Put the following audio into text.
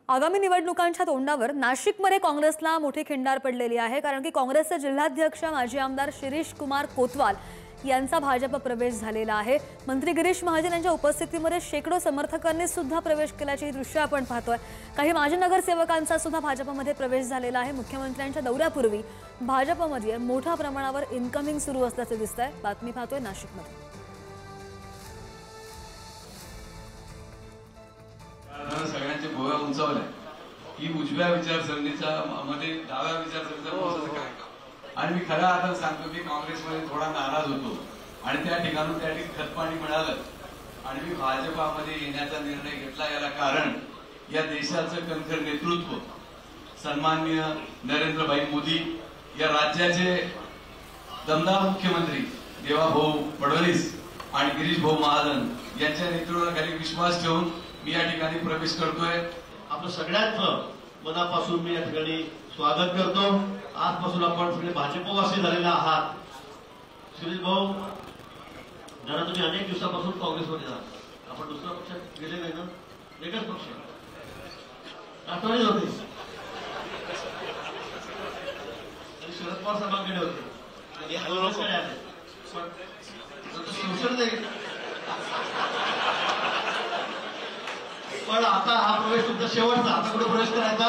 आगामी निवडणुकांच्या तोंडावर नाशिकमध्ये काँग्रेसला मोठी खिंडार पडलेली आहे, कारण की काँग्रेसचे जिल्हाध्यक्ष माजी आमदार शिरीष कुमार कोतवाल यांचा भाजप प्रवेश झालेला आहे। मंत्री गिरीश महाजन यांच्या उपस्थितीमध्ये शेकडो समर्थकांनी सुद्धा प्रवेश केल्याची दृश्य आपण पाहतोय। काही माजी नगरसेवकांचा सुद्धा भाजपमध्ये प्रवेश झालेला आहे। मुख्यमंत्र्यांच्या दौऱ्यापूर्वी भाजपमध्ये मोठ्या प्रमाणावर इनकमिंग सुरू असल्याचे दिसतंय। बातमी पाहतोय नाशिकमध्ये। सगळ्यांचे भोवया उंचावल्या की उजव्या विचारसरणीचा मध्ये डाव्या विचारसरणीचा काय आणि मी खऱ्या अर्थाने सांगतो की काँग्रेसमध्ये थोडा नाराज होतो आणि त्या ठिकाणून खतपाणी मिळालं आणि मी भाजपामध्ये येण्याचा निर्णय घेतला। याला कारण या देशाचं कणखर नेतृत्व सन्माननीय नरेंद्रभाई मोदी, या राज्याचे दमदार मुख्यमंत्री देवाभाऊ फडणवीस आणि गिरीश भाऊ महाजन यांच्या नेतृत्वाखाली विश्वास ठेवून मी या ठिकाणी प्रवेश करतोय। आपलं सगळ्यांचं मनापासून मी या ठिकाणी स्वागत करतो। आजपासून आपण सगळे भाजपवासी झालेले आहात। शिरीष भाऊ, जरा तुम्ही अनेक दिवसापासून काँग्रेसमध्ये आहात, आपण दुसऱ्या पक्षात गेले नाही ना? एकच पक्ष राष्ट्रवादी होते आणि शरद पवार साहेबांकडे होते, काँग्रेसकडे आले पण शिवसेनेत पण आता हा प्रवेश तुमचा शेवटचा। आता कुठे प्रवेश करायचा?